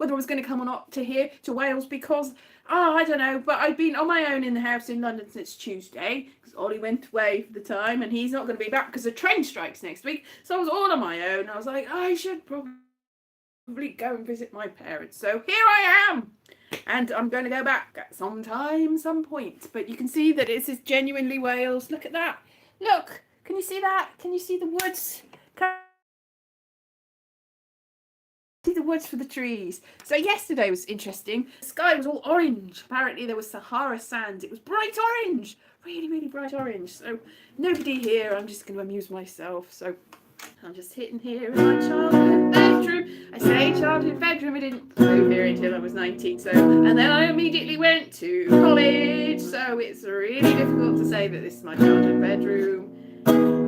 whether I was going to come or not to Wales because, I don't know, but I've been on my own in the house in London since Tuesday because Ollie went away for the time and he's not going to be back because the train strikes next week. So I was all on my own. I was like, I should probably go and visit my parents. So here I am. And I'm going to go back at some point. But you can see that this is genuinely Wales. Look at that. Look. Can you see that? Can you see the woods? See the woods for the trees. So yesterday was interesting. The sky was all orange. Apparently there was Sahara sand. It was bright orange. Really, really bright orange. So nobody here. I'm just going to amuse myself. So I'm just sitting here in my childhood bedroom. I say childhood bedroom. I didn't move here until I was 19. So, and then I immediately went to college. So it's really difficult to say that this is my childhood bedroom. I'm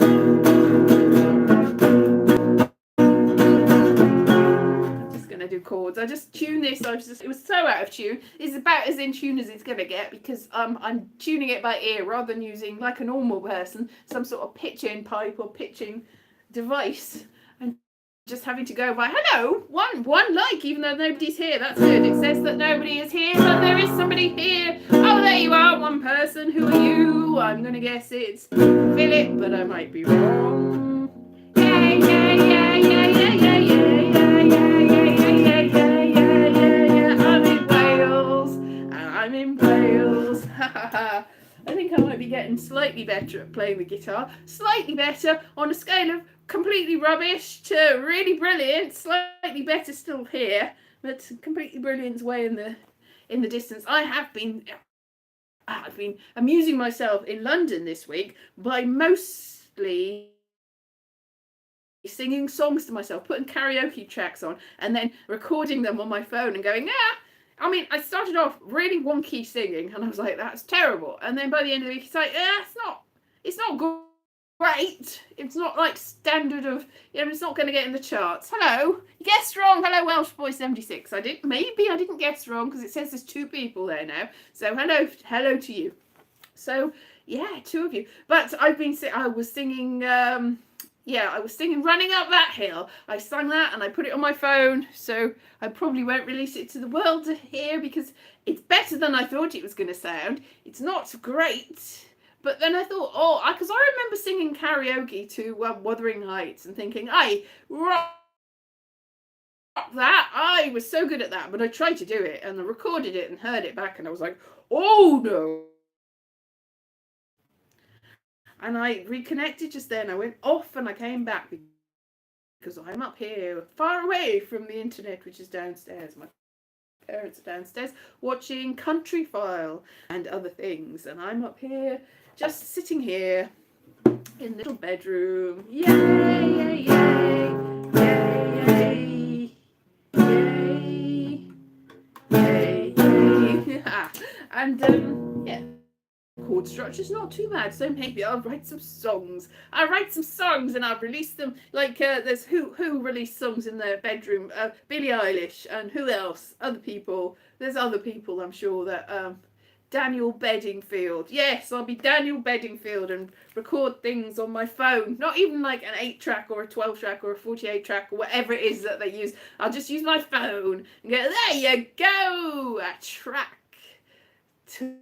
just going to do chords. I just tuned this. It was so out of tune. It's about as in tune as it's going to get because I'm tuning it by ear rather than using, like a normal person, some sort of pitching pipe or pitching device and just having to go by hello one like, even though nobody's here. That's good. It says that nobody is here, but there is somebody here. Oh, there you are, one person. Who are you? I'm gonna guess it's Philip, but I might be wrong. Yeah, I'm in Wales and I'm in Wales. I think I might be getting slightly better at playing the guitar. Slightly better on a scale of completely rubbish to really brilliant. Slightly better still here, but completely brilliant's way in the distance. I've been amusing myself in London this week by mostly singing songs to myself, putting karaoke tracks on, and then recording them on my phone and going, I mean, I started off really wonky singing, and I was like, that's terrible. And then by the end of the week, it's like, it's not great. It's not like standard of, it's not going to get in the charts. Hello, you guessed wrong. Hello, Welsh Boy 76. Maybe I didn't guess wrong because it says there's 2 people there now. So hello to you. So yeah, 2 of you. But I was singing. I was singing Running Up That Hill. I sang that and I put it on my phone, so I probably won't release it to the world to hear because it's better than I thought it was going to sound. It's not great, but then I thought, because I remember singing karaoke to Wuthering Heights and thinking, I rock that. I was so good at that, but I tried to do it and I recorded it and heard it back and I was like, oh no. And I reconnected just then. I went off and I came back because I'm up here far away from the internet, which is downstairs. My parents are downstairs watching Country File and other things. And I'm up here just sitting here in the little bedroom. Yay, yay, yay, yay, yay, yay, yay. And yeah. Chord structure's not too bad, so maybe I'll write some songs. And I'll release them. Like there's who released songs in their bedroom. Billie Eilish and who else? Other people. There's other people I'm sure that Daniel Bedingfield. Yes, I'll be Daniel Bedingfield and record things on my phone. Not even like an 8-track or a 12-track or a 48-track or whatever it is that they use. I'll just use my phone and go, there you go, a track to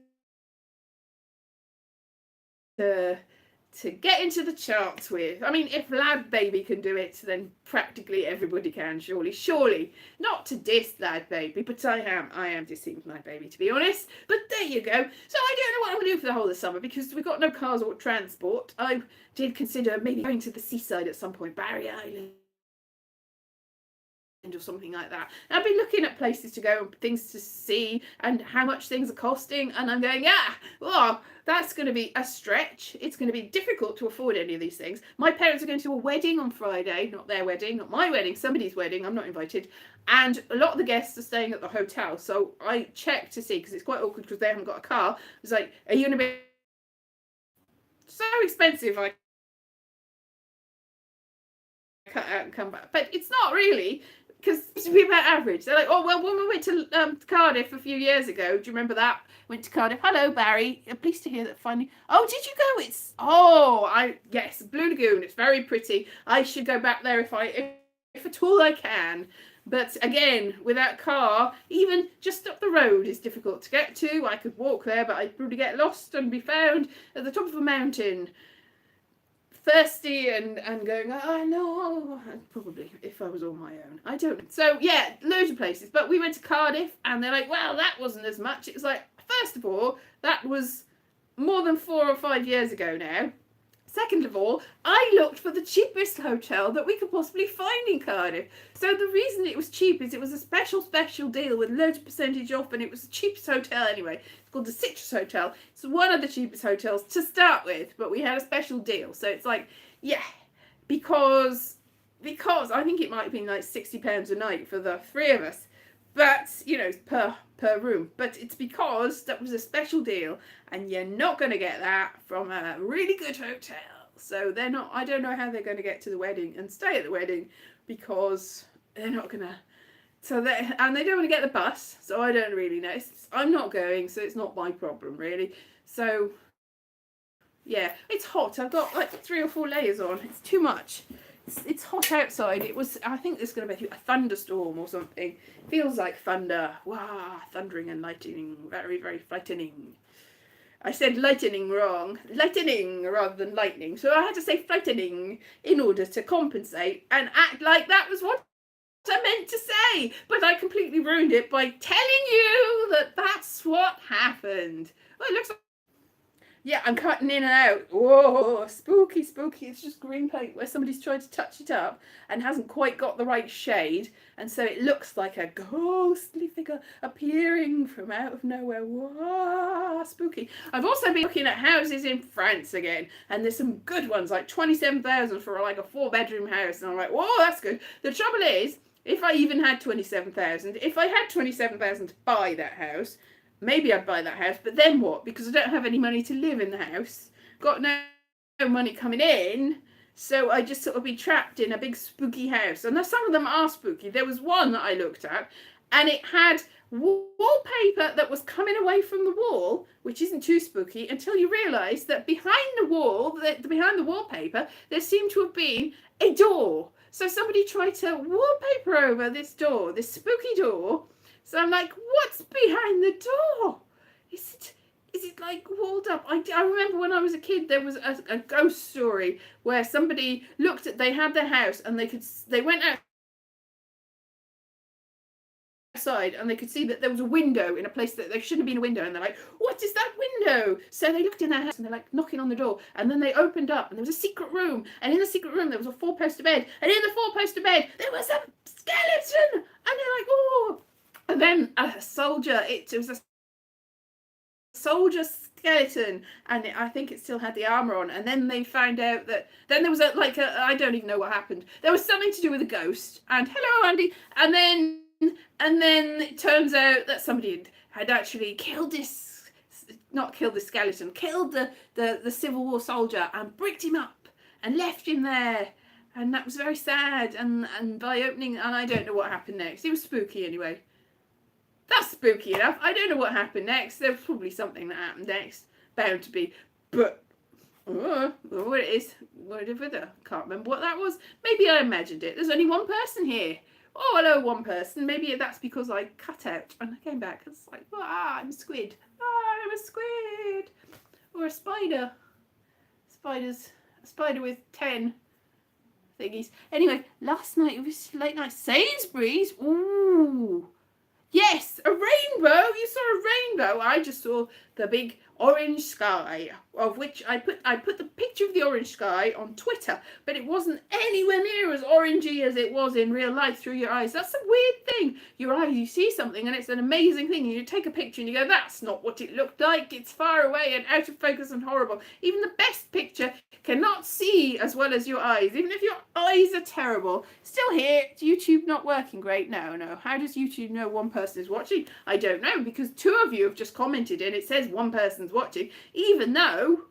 get into the charts with. I mean, if Lad Baby can do it, then practically everybody can, surely. Not to diss Lad Baby, but I am dissing Lad Baby, to be honest. But there you go. So I don't know what I'm going to do for the whole of the summer, because we've got no cars or transport. I did consider maybe going to the seaside at some point, Barry Island or something like that. And I've been looking at places to go and things to see and how much things are costing, and I'm going, that's going to be a stretch. It's going to be difficult to afford any of these things. My parents are going to a wedding on Friday, not their wedding, not my wedding, somebody's wedding. I'm not invited, and a lot of the guests are staying at the hotel. So I checked to see, because it's quite awkward because they haven't got a car. I was like, are you going to be so expensive? I cut out and come back, but it's not really. Because it's to be about average. They're like, oh, well, when we went to Cardiff a few years ago, do you remember that? Went to Cardiff. Hello, Barry. Pleased to hear that finally. Oh, did you go? Yes, Blue Lagoon. It's very pretty. I should go back there if at all I can. But again, without car, even just up the road is difficult to get to. I could walk there, but I'd probably get lost and be found at the top of a mountain, thirsty and going, oh no, probably if I was on my own. I don't know. So yeah, loads of places. But we went to Cardiff and they're like, well, that wasn't as much. It was like, first of all, that was more than 4 or 5 years ago now. Second of all, I looked for the cheapest hotel that we could possibly find in Cardiff. So the reason it was cheap is it was a special deal with loads of percentage off, and it was the cheapest hotel anyway. It's called the Citrus Hotel. It's one of the cheapest hotels to start with, but we had a special deal. So it's like, yeah, because I think it might have been like £60 a night for the 3 of us. But, you know, per room. But it's because that was a special deal, and you're not going to get that from a really good hotel. So they're not, I don't know how they're going to get to the wedding and stay at the wedding, because they're not going to, and they don't want to get the bus, so I don't really know. I'm not going, so it's not my problem, really. So, yeah, it's hot. I've got like 3 or 4 layers on. It's too much. It's hot outside. It was, I think there's going to be a thunderstorm or something. Feels like thunder. Wow, thundering and lightning. Very, very frightening. I said lightning wrong. Lightning rather than lightning. So I had to say frightening in order to compensate and act like that was what I meant to say. But I completely ruined it by telling you that that's what happened. Well, it looks like, yeah, I'm cutting in and out. Whoa, spooky, spooky. It's just green paint where somebody's tried to touch it up and hasn't quite got the right shade. And so it looks like a ghostly figure appearing from out of nowhere. Whoa, spooky. I've also been looking at houses in France again. And there's some good ones, like 27,000 for like a 4-bedroom house. And I'm like, whoa, that's good. The trouble is, if I even had 27,000, if I had 27,000 to buy that house, maybe I'd buy that house, but then what? Because I don't have any money to live in the house. Got no money coming in, so I just sort of be trapped in a big spooky house. And some of them are spooky. There was one that I looked at, and it had wallpaper that was coming away from the wall, which isn't too spooky, until you realise that behind the wall, behind the wallpaper, there seemed to have been a door. So somebody tried to wallpaper over this door, this spooky door. So I'm like, what's behind the door? Is it like walled up? I remember when I was a kid, there was a ghost story where somebody they had their house and they went outside and they could see that there was a window in a place that there shouldn't have been a window, and they're like, what is that window? So they looked in their house and they're like knocking on the door, and then they opened up and there was a secret room, and in the secret room there was a 4-poster bed, and in the 4-poster bed there was a skeleton, and they're like, oh. And then a soldier, it was a soldier skeleton, and I think it still had the armour on. And then they found out that, then there was I don't even know what happened. There was something to do with a ghost, and hello Andy, and then it turns out that somebody had actually killed the skeleton, killed the Civil War soldier and bricked him up and left him there. And that was very sad, and by opening, and I don't know what happened next. It was spooky anyway. That's spooky enough. I don't know what happened next. There was probably something that happened next. Bound to be. But, what it is, whatever, can't remember what that was. Maybe I imagined it. There's only one person here. Oh, hello, one person. Maybe that's because I cut out and I came back. It's like, I'm a squid. I'm a squid. Or a spider. A spider with 10 thingies. Anyway, last night it was late night. Sainsbury's. Ooh. Yes, a rainbow. You saw a rainbow. I just saw the big orange sky, of which I put the picture of the orange sky on Twitter, but it wasn't anywhere near as orangey as it was in real life through your eyes. That's a weird thing. Your eyes, you see something and it's an amazing thing, and you take a picture and you go, that's not what it looked like. It's far away and out of focus and horrible. Even the best picture cannot see as well as your eyes, even if your eyes are terrible. Still here, YouTube not working great? No. How does YouTube know one person is watching? I don't know, because 2 of you have just commented and it says one person's watching, even though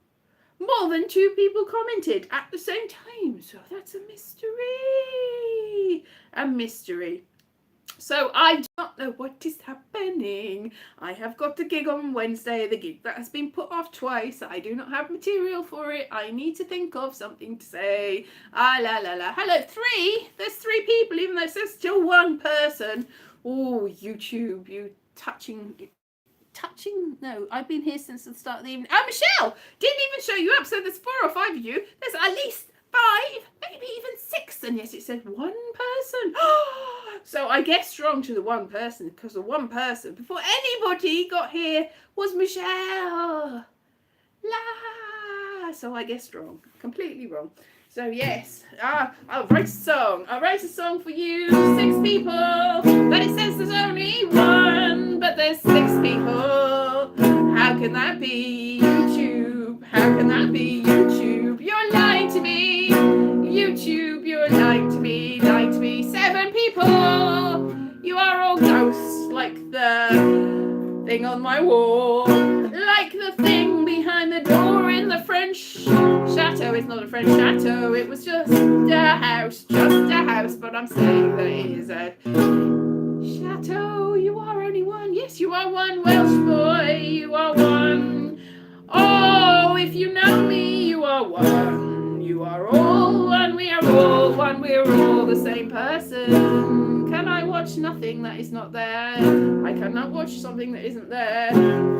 more than 2 people commented at the same time. So that's a mystery. So I do not know what is happening. I have got a gig on Wednesday, the gig that has been put off twice. I do not have material for it. I need to think of something to say. Ah, la la la. Hello, 3. There's 3 people, even though it says still 1 person. Oh, YouTube, you touching. No, I've been here since the start of the evening. Oh, Michelle, didn't even show you up. So there's 4 or 5 of you. There's at least 5, maybe even 6, and yes, it said 1 person. So I guessed wrong to the 1 person, because the 1 person before anybody got here was Michelle. La. So I guessed wrong, completely wrong. So yes, I'll write a song. I'll write a song for you, 6 people. But it says there's only 1, but there's 6 people. How can that be, YouTube? How can that be, YouTube? You're lying to me, YouTube. You're lying to me, 7 people. You are all ghosts, like the thing on my wall, like the thing behind the door in the French chateau. It's not a French chateau, it was just a house, but I'm saying that it is a chateau. You are only 1. Yes, you are 1 Welsh boy, you are 1. Oh, if you know me, you are 1. You are all 1, we are all 1, we're all the same person. Can I watch nothing that is not there? I cannot watch something that isn't there.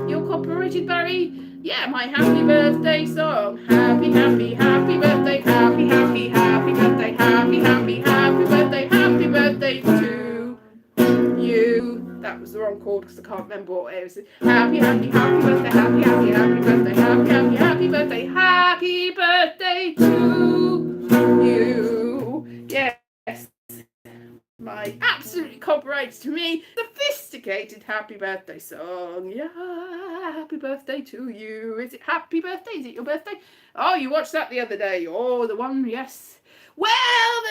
You're copyrighted, Barry? Yeah, my happy birthday song. Happy, happy, happy birthday, happy, happy, happy birthday, happy, happy, happy birthday to you. That was the wrong chord because I can't remember what it was. Happy, happy, happy birthday, happy, happy, happy birthday, happy, happy, happy birthday to you. Yes. My absolutely copyrights to me sophisticated happy birthday song. Yeah, happy birthday to you. Is it happy birthday? Is it your birthday? Oh, you watched that the other day. Oh, the one, yes. Well,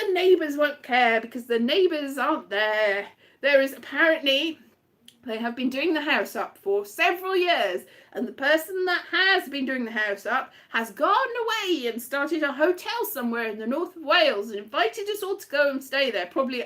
the neighbours won't care because the neighbours aren't there. There is apparently, they have been doing the house up for several years, and the person that has been doing the house up has gone away and started a hotel somewhere in the north of Wales and invited us all to go and stay there. Probably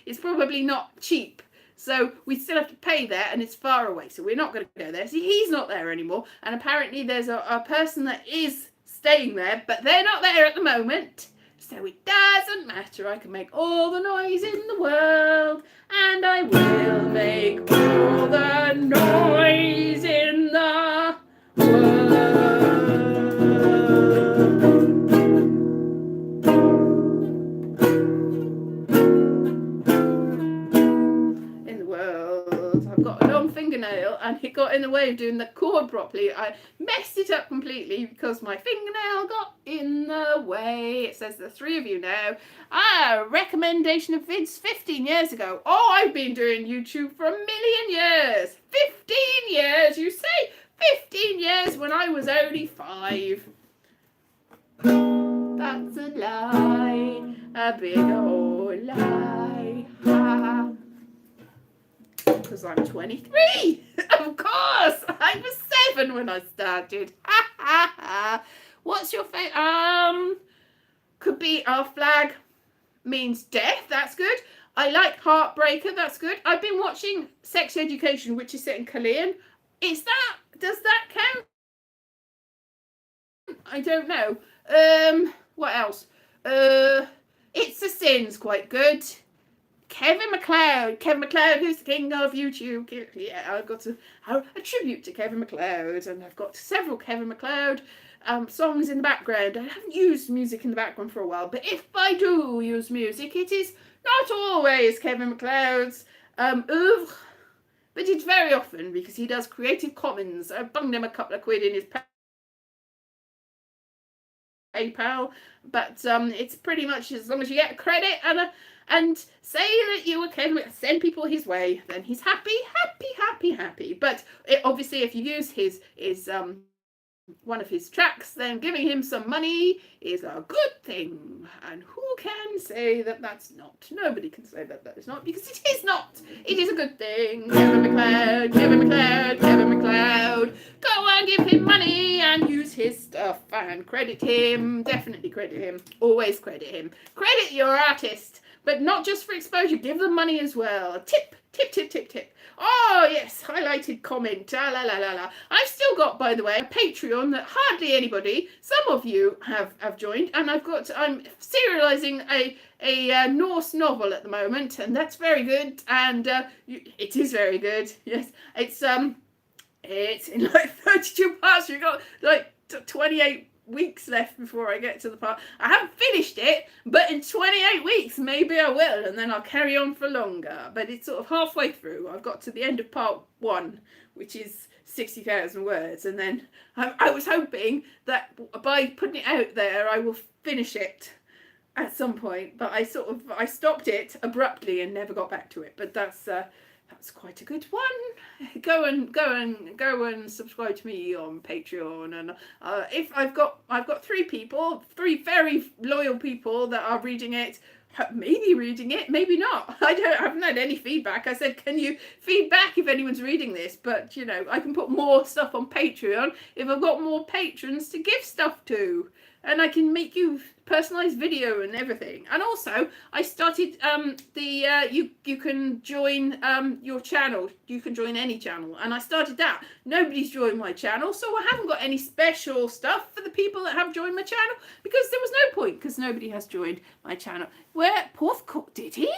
it's probably not cheap. So we still have to pay there, and it's far away, so we're not going to go there. See, he's not there anymore, and apparently there's a person that is staying there, but they're not there at the moment. So it doesn't matter, I can make all the noise in the world, and I will make all the noise in the world. In the world. I've got a long fingernail, and it got in the way of doing the chord properly. I messed it up completely because my fingernail got in the way. It says the 3 of you now. Recommendation of vids 15 years ago. Oh, I've been doing YouTube for 1,000,000 years. 15 years, you say? 15 years when I was only 5. That's a lie, a big old lie. Because I'm 23. Of course, I was 7 when I started. What's your favourite? Could be Our Flag Means Death. That's good. I like Heartbreaker. That's good. I've been watching Sex Education, which is set in Killeen. Does that count? I don't know. What else? It's a Sin's quite good. Kevin MacLeod, who's the king of YouTube. Yeah, I've got a tribute to Kevin MacLeod, and I've got several Kevin MacLeod songs in the background. I haven't used music in the background for a while, but if I do use music, it is not always Kevin MacLeod's oeuvre, but it's very often because he does Creative Commons. I bunged him a couple of quid in his PayPal, but it's pretty much as long as you get credit and say that you were Kevin, send people his way, then he's happy. But obviously, if you use his one of his tracks, then giving him some money is a good thing. And who can say that that's not? Nobody can say that is not, because it is not. It is a good thing. Kevin MacLeod. Go and give him money and use his stuff and credit him. Definitely credit him. Always credit him. Credit your artist. but not just for exposure. Give them money as well. Tip, tip, tip, tip, tip. Oh yes, highlighted comment. La la la la. I've still got, by the way, a Patreon that hardly anybody, some of you have joined, and I'm serializing a Norse novel at the moment, and that's very good. And it is very good. Yes, it's in like 32 parts. You've got like 28 weeks left before I get to the part. I haven't finished it, but in 28 weeks maybe I will, and then I'll carry on for longer. But it's sort of halfway through. I've got to the end of part 1, which is 60,000 words, and then I was hoping that by putting it out there I will finish it at some point, but I stopped it abruptly and never got back to it. But that's quite a good one. Go and subscribe to me on Patreon. And if I've got 3 very loyal people that are reading it, maybe not. I haven't had any feedback. I said, can you feedback if anyone's reading this? But you know, I can put more stuff on Patreon if I've got more patrons to give stuff to, and I can make you personalized video and everything. And also I started you can join your channel. You can join any channel, and I started that. Nobody's joined my channel, so I haven't got any special stuff for the people that have joined my channel, because there was no point, because nobody has joined my channel. Where Porthcawl, did he?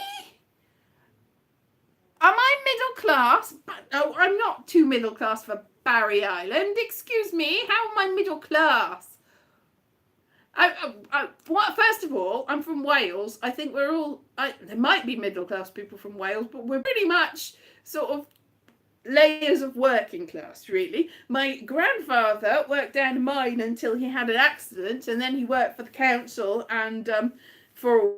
Am I middle class? But no, I'm not too middle class for Barry Island. Excuse me, how am I middle class? First of all, I'm from Wales. I think we're all, there might be middle class people from Wales, but we're pretty much sort of layers of working class, really. My grandfather worked down a mine until he had an accident, and then he worked for the council and for a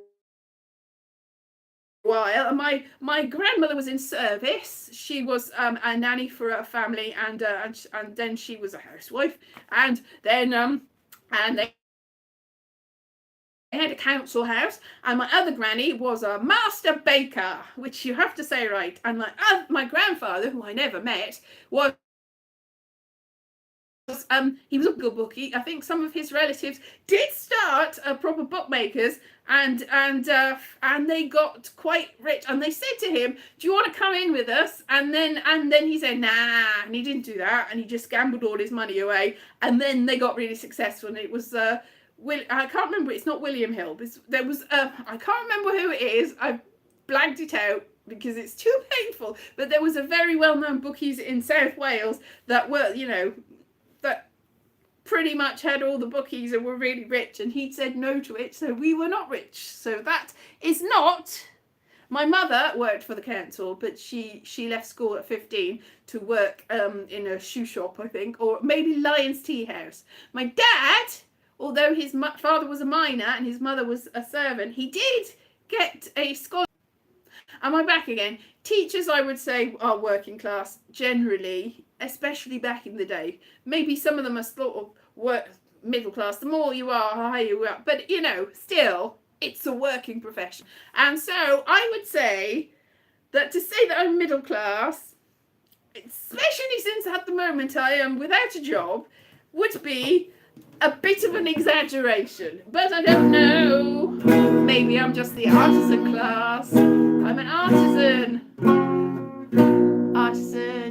while. And my grandmother was in service. She was a nanny for a family, and then she was a housewife, and then they had a council house, and my other granny was a master baker, which you have to say right. And my grandfather, who I never met, was he was a good bookie. I think some of his relatives did start proper bookmakers, and they got quite rich. And they said to him, "Do you want to come in with us?" And then he said, "Nah," and he didn't do that, and he just gambled all his money away. And then they got really successful, and it was I can't remember. It's not William Hill. There was I can't remember who it is. I blanked it out because it's too painful. But there was a very well-known bookies in South Wales that were, you know, that pretty much had all the bookies and were really rich. And he said no to it, so we were not rich. So that is not. My mother worked for the council, but she left school at 15 to work in a shoe shop, I think, or maybe Lyons Tea House. My dad, although his father was a miner and his mother was a servant, he did get a scholarship. Am I back again? Teachers, I would say, are working class generally, especially back in the day. Maybe some of them are sort of middle class. The more you are, the higher you are. But, you know, still, it's a working profession. And so I would say that to say that I'm middle class, especially since at the moment I am without a job, would be a bit of an exaggeration, but I don't know. Maybe I'm just the artisan class. I'm an artisan.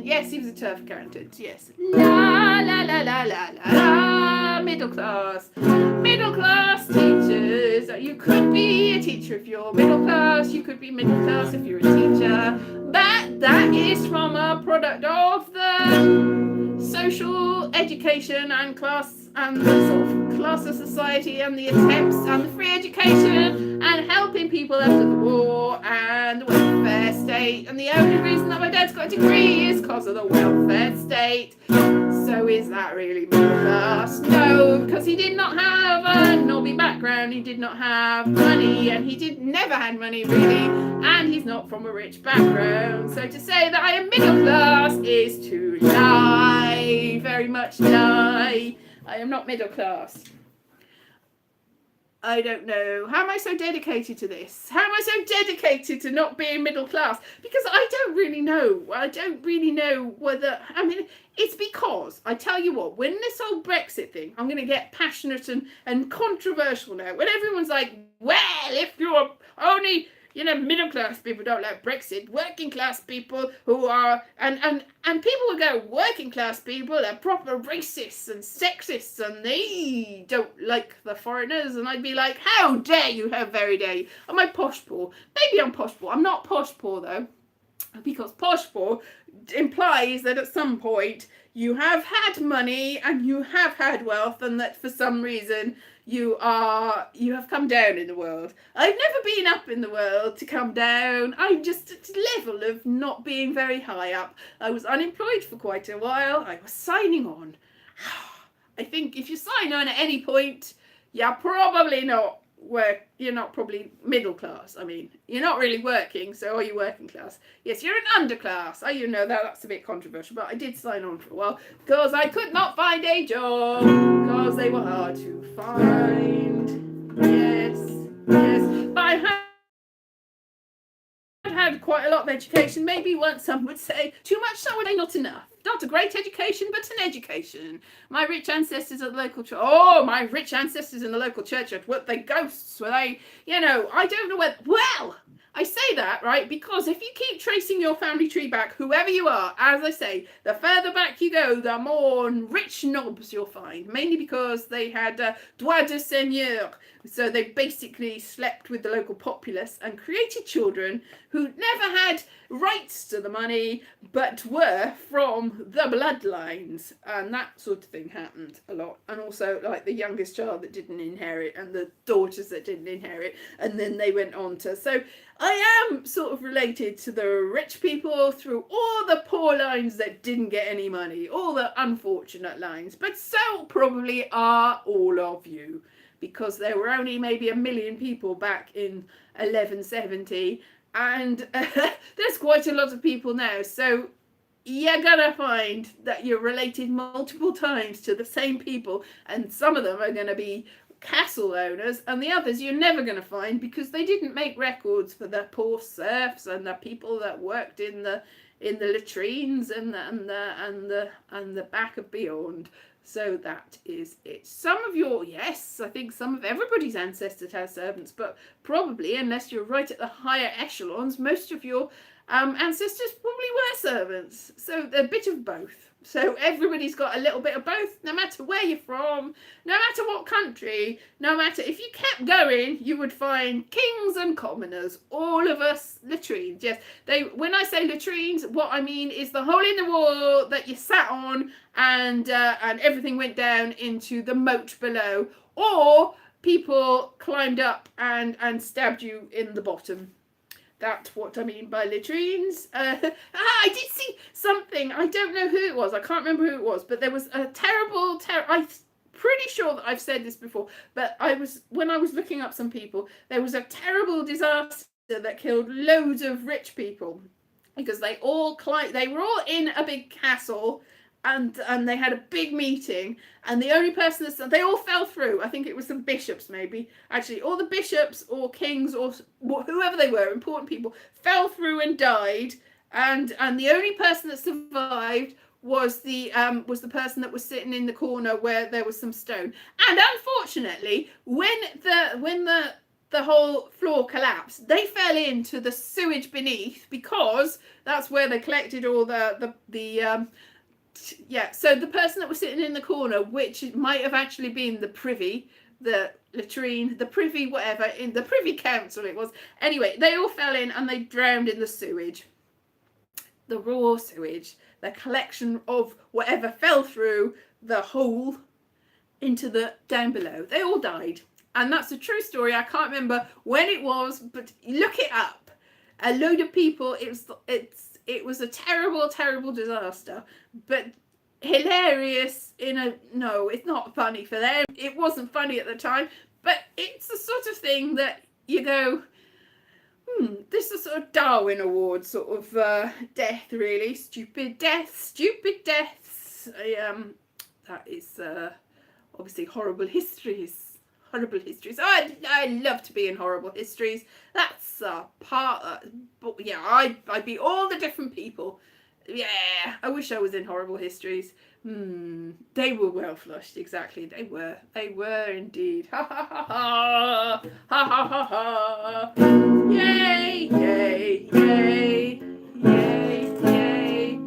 Yes, he was a turf accountant. Yes. La la la la la la la. Middle class. Middle class teachers. You could be a teacher if you're middle class. You could be middle class if you're a teacher. But that is from a product of the social education and class and the sort of class of society and the attempts and the free education and helping people after the war and the welfare state. And the only reason that my dad's got a degree is because of the welfare state. So is that really middle class? No, because he did not have a knobby background, he did not have money, and he never had money really, and he's not from a rich background. So to say that I am middle class is to lie, very much lie. I am not middle class. I don't know. How am I so dedicated to this? How am I so dedicated to not being middle class? Because I don't really know. I don't really know whether... I mean, it's because, I tell you what, when this whole Brexit thing, I'm going to get passionate and controversial now. When everyone's like, well, if you're only middle class people don't like Brexit. Working class people who are, and people would go, working class people are proper racists and sexists and they don't like the foreigners. And I'd be like, how dare you, how very dare you. Am I posh poor? Maybe I'm posh poor. I'm not posh poor though, because posh poor implies that at some point you have had money and you have had wealth, and that for some reason you have come down in the world. I've never been up in the world to come down. I'm just at a level of not being very high up. I was unemployed for quite a while. I was signing on. I think if you sign on at any point, you're probably not you're not probably middle class. I mean, you're not really working, so are you working class? Yes, you're an underclass. That's a bit controversial, but I did sign on for a while because I could not find a job because they were hard to find. Yes. But I had quite a lot of education. Maybe once some would say too much, some would say not enough. Not a great education, but an education. My rich ancestors at the local church. Oh, my rich ancestors in the local church. What they ghosts? Were they? I don't know whether. Well, I say that, right, because if you keep tracing your family tree back, whoever you are, as I say, the further back you go, the more rich knobs you'll find. Mainly because they had droit de seigneur. So they basically slept with the local populace and created children who never had rights to the money, but were from the bloodlines, and that sort of thing happened a lot. And also, like, the youngest child that didn't inherit, and the daughters that didn't inherit, and then they went on to. So I am sort of related to the rich people through all the poor lines that didn't get any money, all the unfortunate lines, but so probably are all of you, because there were only maybe 1 million people back in 1170, and there's quite a lot of people now. So you're gonna find that you're related multiple times to the same people, and some of them are gonna be castle owners, and the others you're never gonna find because they didn't make records for the poor serfs and the people that worked in the latrines and the back of beyond. So that is it. I think some of everybody's ancestors have servants, but probably, unless you're right at the higher echelons, most of your ancestors probably were servants. So a bit of both. So everybody's got a little bit of both, no matter where you're from, no matter what country, no matter, if you kept going, you would find kings and commoners, all of us latrines. Yes, when I say latrines, what I mean is the hole in the wall that you sat on, and everything went down into the moat below, or people climbed up and stabbed you in the bottom. That's what I mean by latrines. I did see something. I don't know who it was. I can't remember who it was. But there was a terrible. I'm pretty sure that I've said this before. But when I was looking up some people, there was a terrible disaster that killed loads of rich people because they were all in a big castle. And they had a big meeting, and the only person they all fell through. I think it was some bishops, maybe. Actually, all the bishops or kings or whoever they were, important people, fell through and died. And the only person that survived was the person that was sitting in the corner where there was some stone. And unfortunately, when the whole floor collapsed, they fell into the sewage beneath, because that's where they collected all so the person that was sitting in the corner, which might have actually been the privy, the latrine, the privy, whatever, in the privy council it was. Anyway, they all fell in and they drowned in the sewage. The raw sewage, the collection of whatever fell through the hole into the down below. They all died. And that's a true story. I can't remember when it was, but look it up. A load of people, it was a terrible, terrible disaster, but hilarious no, it's not funny for them. It wasn't funny at the time, but it's the sort of thing that you go, this is a sort of Darwin Award sort of death, really. Stupid deaths. That is obviously horrible histories. I love to be in horrible histories. That's a part. But yeah, I'd be all the different people Yeah, I wish I was in Horrible Histories. They were well flushed, exactly. They were. They were indeed. Ha ha ha ha. Ha ha ha ha. Yay, yay, yay. Yay, yay.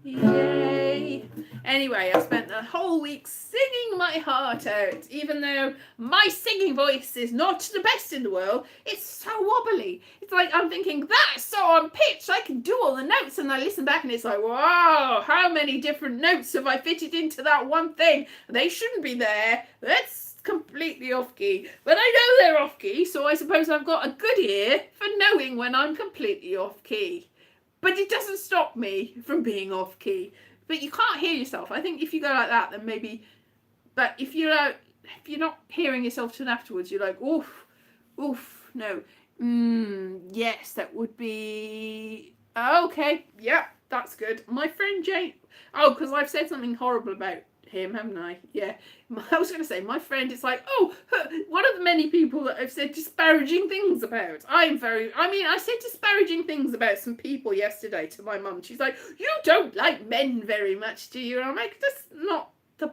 Yay. Anyway, I spent the whole week singing my heart out, even though my singing voice is not the best in the world. It's so wobbly. It's like I'm thinking, that's so on pitch, I can do all the notes, and I listen back and it's like, wow, how many different notes have I fitted into that one thing? They shouldn't be there. That's completely off key. But I know they're off key, so I suppose I've got a good ear for knowing when I'm completely off key. But it doesn't stop me from being off key. But you can't hear yourself. I think if you go like that, then maybe. But if you're not hearing yourself till afterwards, you're like, oof, oof, no. Yes, that would be okay. Yeah, that's good. My friend Jane. Oh, because I've said something horrible about him, haven't I? Yeah. I was going to say, my friend is like, oh, one of the many people that I've said disparaging things about. I said disparaging things about some people yesterday to my mum. She's like, you don't like men very much, do you? And I'm like, that's not the...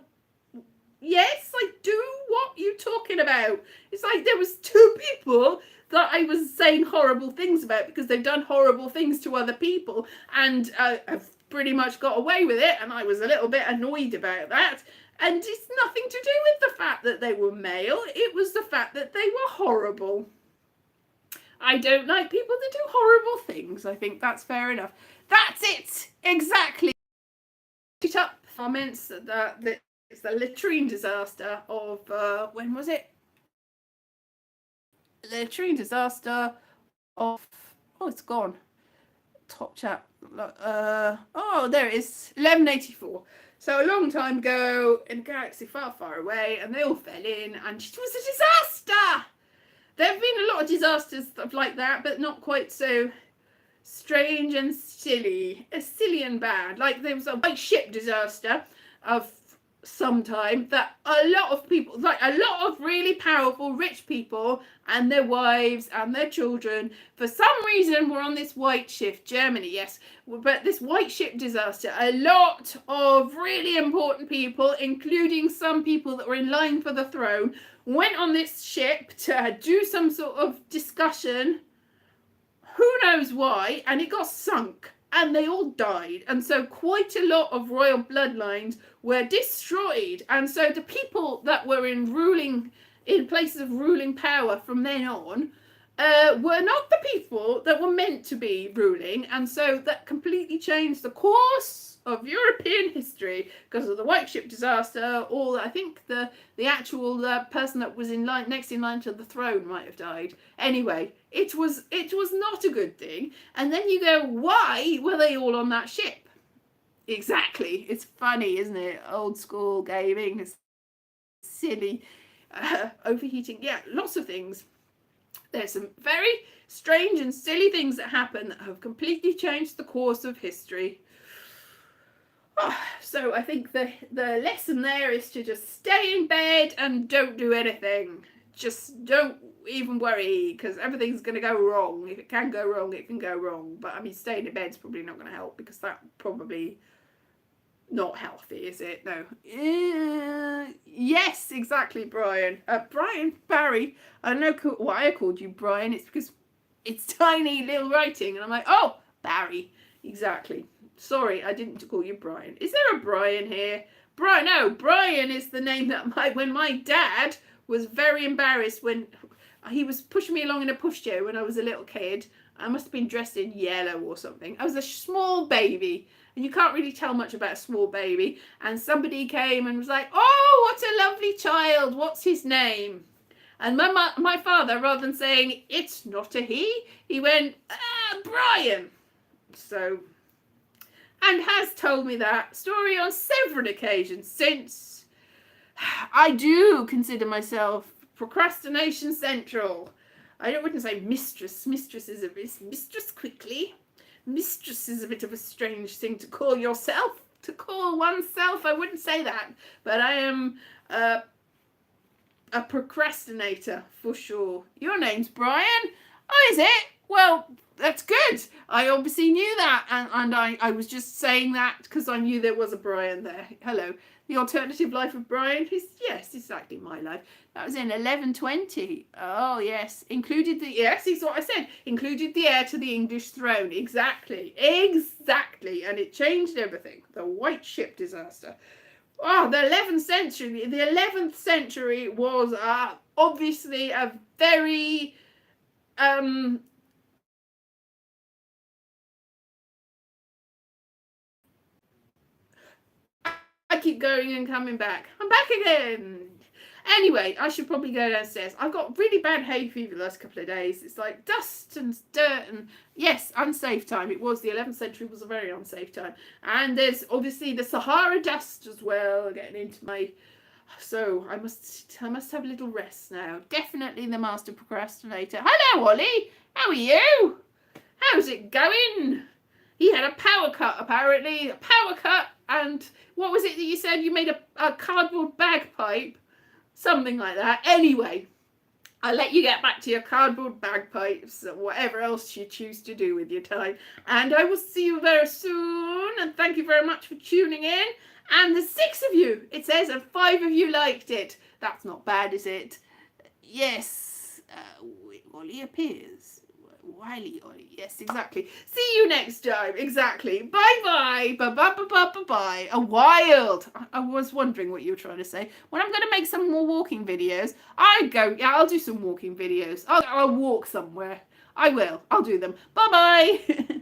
Yes, I do. What are you talking about? It's like there was two people that I was saying horrible things about because they've done horrible things to other people, and I've pretty much got away with it, and I was a little bit annoyed about that. And it's nothing to do with the fact that they were male. It was the fact that they were horrible. I don't like people that do horrible things. I think that's fair enough. That's it. Exactly. It up comments that it's the latrine disaster of when was it? The latrine disaster of it's gone. Top chat. There it is. 1184. So a long time ago in a galaxy far, far away, and they all fell in, and it was a disaster. There have been a lot of disasters like that, but not quite so strange and silly. Silly and bad. Like there was a white ship disaster of some time that a lot of people, like a lot of really powerful rich people and their wives and their children, for some reason were on this white ship. Germany, yes, but this white ship disaster, a lot of really important people, including some people that were in line for the throne, went on this ship to do some sort of discussion, who knows why, and it got sunk. And they all died. And so quite a lot of royal bloodlines were destroyed. And so the people that were in places of ruling power from then on were not the people that were meant to be ruling. And so that completely changed the course of European history because of the white ship disaster. Or I think the actual person that was next in line to the throne might have died. Anyway, it was not a good thing. And then you go, why were they all on that ship? Exactly. It's funny, isn't it? Old school gaming, it's silly, overheating. Yeah, lots of things. There's some very strange and silly things that happen that have completely changed the course of history. So I think the lesson there is to just stay in bed and don't do anything. Just don't even worry, because everything's going to go wrong. If it can go wrong, it can go wrong. But I mean, staying in bed's probably not going to help, because that's probably not healthy, is it? No. Yes, exactly, Brian. Barry. I don't know why I called you Brian. It's because it's tiny little writing, and I'm like, oh, Barry. Exactly. Sorry, I didn't call you Brian. Is there a Brian here? No, Brian is the name that when my dad was very embarrassed when he was pushing me along in a pushchair when I was a little kid. I must have been dressed in yellow or something. I was a small baby, and you can't really tell much about a small baby. And somebody came and was like, oh, what a lovely child. What's his name? And my father, rather than saying, it's not a he went, Brian. So... and has told me that story on several occasions since. I do consider myself procrastination central. I wouldn't say mistress. Mistress is mistress quickly. Mistress is a bit of a strange thing to call yourself. To call oneself, I wouldn't say that. But I am a procrastinator for sure. Your name's Brian. Oh, is it? Well, That's good. I obviously knew that, and I was just saying that because I knew there was a Brian there. Hello. The Alternative Life of Brian. Yes, exactly my life. That was in 1120. Oh, yes. Included the, yes, it's what I said. Included the heir to the English throne. Exactly. Exactly. And it changed everything. The White Ship disaster. Oh, the 11th century. The 11th century was obviously a very I keep going and coming back. I'm back again. Anyway, I should probably go downstairs. I've got really bad hay fever the last couple of days. It's like dust and dirt and, yes, unsafe time. It was, the 11th century was a very unsafe time. And there's obviously the Sahara dust as well getting into my... So I must have a little rest now. Definitely the master procrastinator. Hello, Ollie. How are you? How's it going? He had a power cut, apparently. A power cut, and what was it that you said? You made a cardboard bagpipe? Something like that. Anyway, I'll let you get back to your cardboard bagpipes or whatever else you choose to do with your time. And I will see you very soon. And thank you very much for tuning in. And there's 6 of you, it says, and 5 of you liked it. That's not bad, is it? Yes. Ollie appears. Wiley, Ollie. Yes, exactly. See you next time. Exactly. Bye-bye. Bye-bye. A wild. I was wondering what you were trying to say. When I'm going to make some more walking videos, I'll do some walking videos. I'll walk somewhere. I will. I'll do them. Bye-bye.